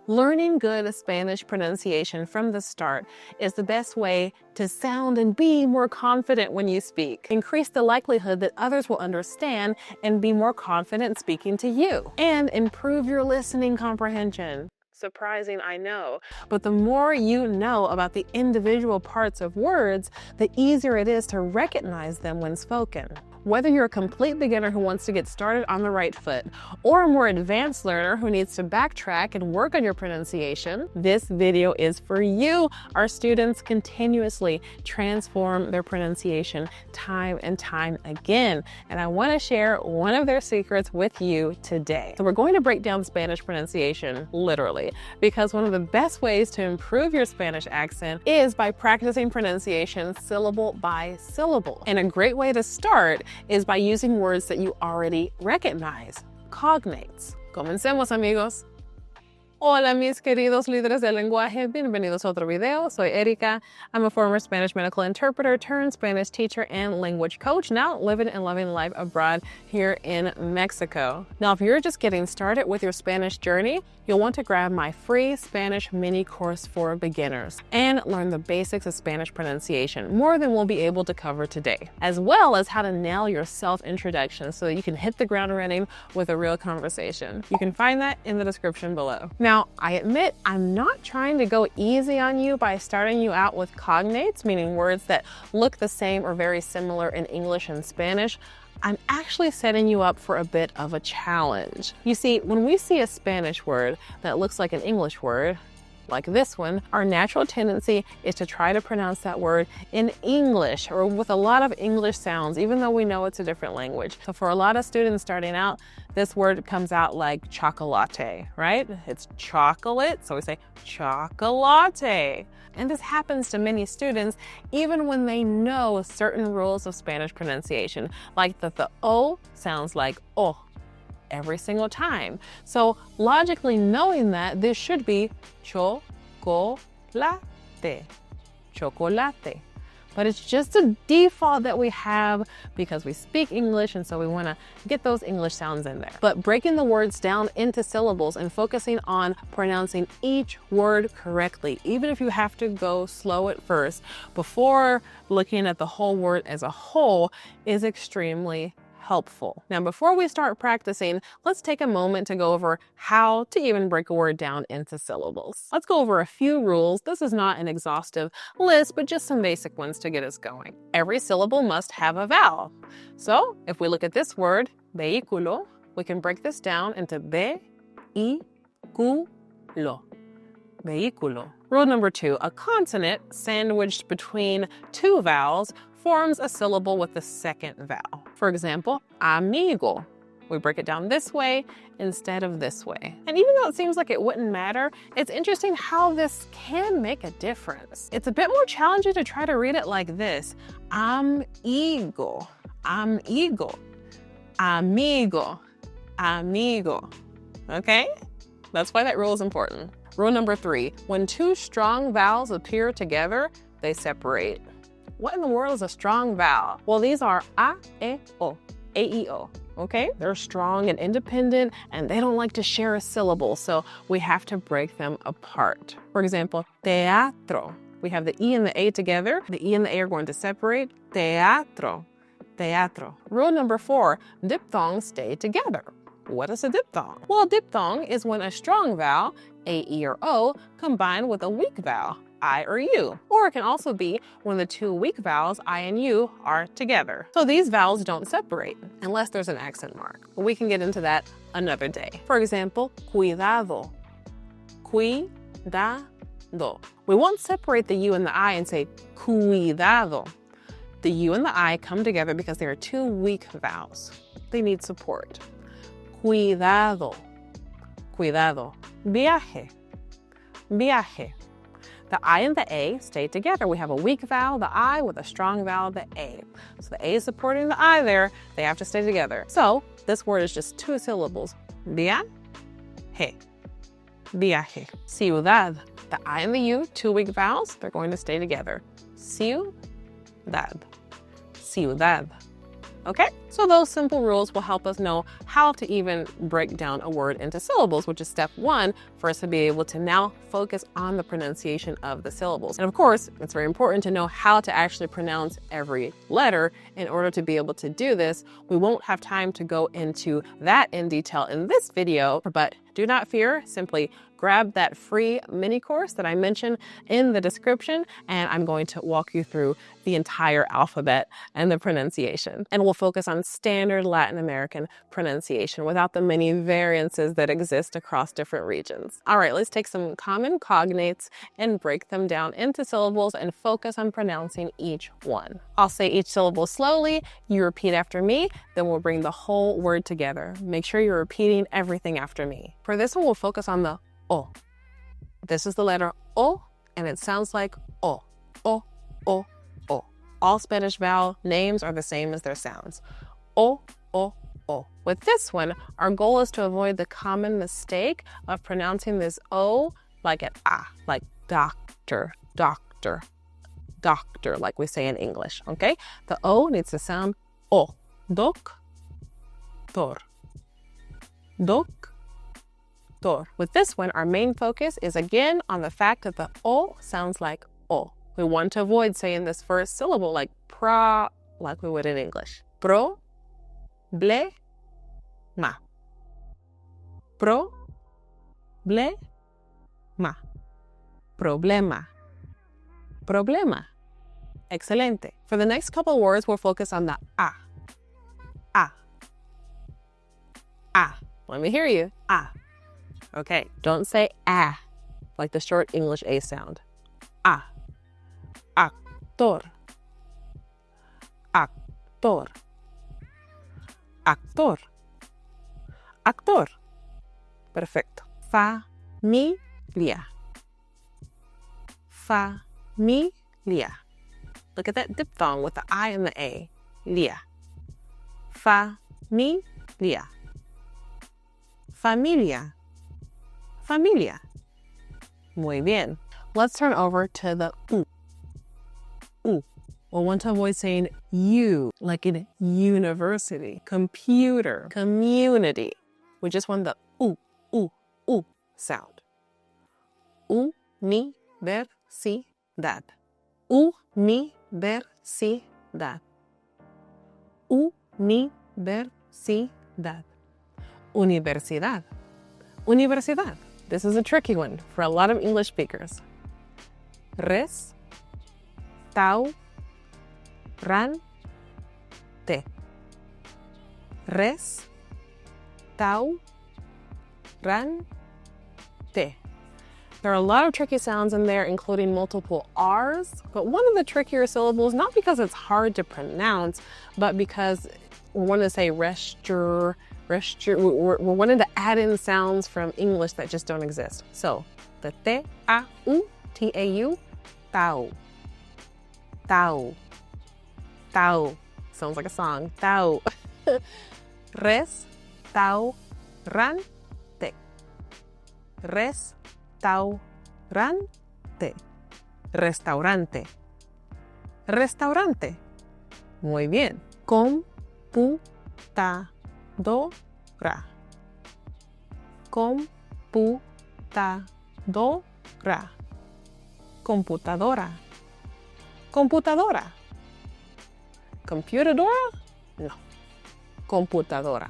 Learning good Spanish pronunciation from the start is the best way to sound and be more confident when you speak. Increase the likelihood that others will understand and be more confident speaking to you. And improve your listening comprehension. Surprising, I know, but the more you know about the individual parts of words, the easier it is to recognize them when spoken. Whether you're a complete beginner who wants to get started on the right foot, or a more advanced learner who needs to backtrack and work on your pronunciation, this video is for you. Our students continuously transform their pronunciation time and time again, and I want to share one of their secrets with you today. So we're going to break down Spanish pronunciation literally, because one of the best ways to improve your Spanish accent is by practicing pronunciation syllable by syllable. And a great way to start is by using words that you already recognize, cognates. Comencemos, amigos. Hola, mis queridos líderes del lenguaje. Bienvenidos a otro video. Soy Erika. I'm a former Spanish medical interpreter turned Spanish teacher and language coach, now living and loving life abroad here in Mexico. Now, if you're just getting started with your Spanish journey, you'll want to grab my free Spanish mini course for beginners and learn the basics of Spanish pronunciation, more than we'll be able to cover today, as well as how to nail your self-introduction so that you can hit the ground running with a real conversation. You can find that in the description below. Now, I admit I'm not trying to go easy on you by starting you out with cognates, meaning words that look the same or very similar in English and Spanish. I'm actually setting you up for a bit of a challenge. You see, when we see a Spanish word that looks like an English word, like this one, our natural tendency is to try to pronounce that word in English or with a lot of English sounds, even though we know it's a different language. So for a lot of students starting out, this word comes out like chocolate, right? It's chocolate, so we say chocolate. And this happens to many students even when they know certain rules of Spanish pronunciation, like that the O sounds like O every single time. So logically knowing that, this should be chocolate, chocolate. But it's just a default that we have because we speak English, and so we want to get those English sounds in there. But breaking the words down into syllables and focusing on pronouncing each word correctly, even if you have to go slow at first, before looking at the whole word as a whole, is extremely helpful. Now, before we start practicing, let's take a moment to go over how to even break a word down into syllables. Let's go over a few rules. This is not an exhaustive list, but just some basic ones to get us going. Every syllable must have a vowel. So if we look at this word, vehículo, we can break this down into ve-i-cu-lo. Vehículo. Rule number 2, a consonant sandwiched between two vowels forms a syllable with the second vowel. For example, amigo. We break it down this way instead of this way. And even though it seems like it wouldn't matter, it's interesting how this can make a difference. It's a bit more challenging to try to read it like this. Amigo, amigo, amigo, amigo. Okay? That's why that rule is important. Rule number 3, when two strong vowels appear together, they separate. What in the world is a strong vowel? Well, these are a, e, o, a-e-o, okay? They're strong and independent, and they don't like to share a syllable, so we have to break them apart. For example, teatro. We have the E and the A together. The E and the A are going to separate. Teatro, teatro. Rule number 4, diphthongs stay together. What is a diphthong? Well, a diphthong is when a strong vowel, A, E, or O, combined with a weak vowel, I or U. Or it can also be when the two weak vowels, I and U, are together. So these vowels don't separate unless there's an accent mark. But we can get into that another day. For example, cuidado, cuidado. We won't separate the U and the I and say cuidado. The U and the I come together because they are two weak vowels. They need support. Cuidado, cuidado. Viaje, viaje. The I and the A stay together. We have a weak vowel, the I, with a strong vowel, the A. So the A is supporting the I there. They have to stay together. So this word is just two syllables. Viaje, viaje. Ciudad. The I and the U, two weak vowels, they're going to stay together. Ciudad, ciudad. Okay, so those simple rules will help us know how to even break down a word into syllables, which is step one for us to be able to now focus on the pronunciation of the syllables. And of course, it's very important to know how to actually pronounce every letter. In order to be able to do this, we won't have time to go into that in detail in this video, but do not fear, simply grab that free mini course that I mentioned in the description, and I'm going to walk you through the entire alphabet and the pronunciation. And we'll focus on standard Latin American pronunciation without the many variances that exist across different regions. All right, let's take some common cognates and break them down into syllables and focus on pronouncing each one. I'll say each syllable slowly, you repeat after me, then we'll bring the whole word together. Make sure you're repeating everything after me. For this one, we'll focus on the O. This is the letter O, and it sounds like O, O, O, O. All Spanish vowel names are the same as their sounds. O, O, O. With this one, our goal is to avoid the common mistake of pronouncing this O like an A, like doctor, doctor, doctor, like we say in English, okay? The O needs to sound O. Doc, tor. Doc, tor. With this one, our main focus is again on the fact that the O sounds like O. We want to avoid saying this first syllable like pra, like we would in English. Pro, ble, ma. Pro, ble, ma. Problema. Problema. Excelente. For the next couple words, we'll focus on the A. A. A. Let me hear you. A. Okay, don't say ah, like the short English A sound. A. Actor. Actor. Actor. Actor. Perfecto. Familia. Familia. Look at that diphthong with the I and the A. Lia. Familia. Familia. Familia. Muy bien. Let's turn over to the U. U. We'll want to avoid saying U, like in university, computer, community. We just want the U, U, U sound. Universidad. Universidad. Universidad. Universidad. Universidad. This is a tricky one for a lot of English speakers. Restaurante. Restaurante. There are a lot of tricky sounds in there, including multiple R's, but one of the trickier syllables, not because it's hard to pronounce, but because we want to say we're wanting to add in sounds from English that just don't exist. So, the T-A-U, T-A-U, tau. Tau. Tau. Sounds like a song. Tau. Restaurante. Restaurante. Restaurante. Restaurante. Muy bien. Computadora. Computadora. Computadora. Computadora. Computadora? No. Computadora.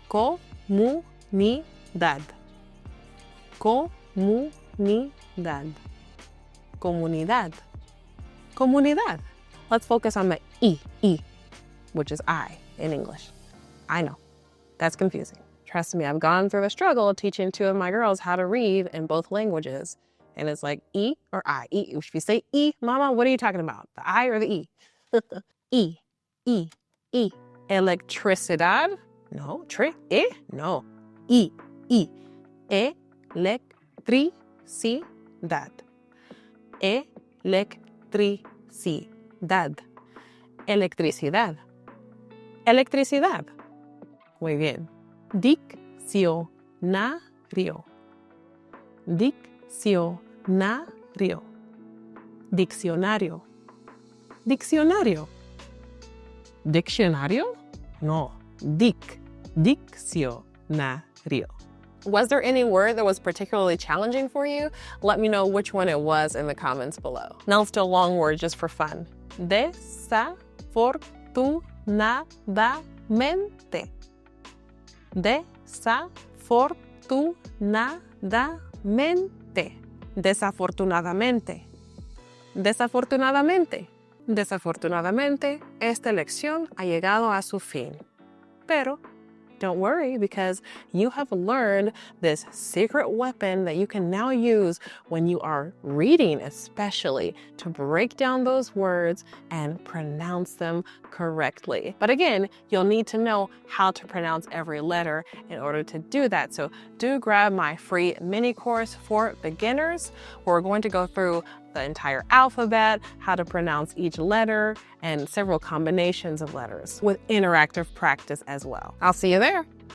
Comunidad. Comunidad. Comunidad. Comunidad. Let's focus on the E, which is I in English. I know, that's confusing. Trust me, I've gone through the struggle of teaching two of my girls how to read in both languages. And it's like E or I. E. If you say E, mama, what are you talking about? The I or the E? E. Electricidad? No. No. E. Electricidad. Electricidad. Electricidad. Electricidad. Muy bien. Diccionario. Diccionario. Diccionario. Diccionario. Diccionario? No, diccionario. Was there any word that was particularly challenging for you? Let me know which one it was in the comments below. Now let's do a long word just for fun. Desafortunadamente. Desafortunadamente. Desafortunadamente. Desafortunadamente. Desafortunadamente, esta lección ha llegado a su fin. Pero don't worry, because you have learned this secret weapon that you can now use when you are reading, especially to break down those words and pronounce them correctly. But again, you'll need to know how to pronounce every letter in order to do that. So do grab my free mini course for beginners, where we're going to go through the entire alphabet, how to pronounce each letter, and several combinations of letters with interactive practice as well. I'll see you there.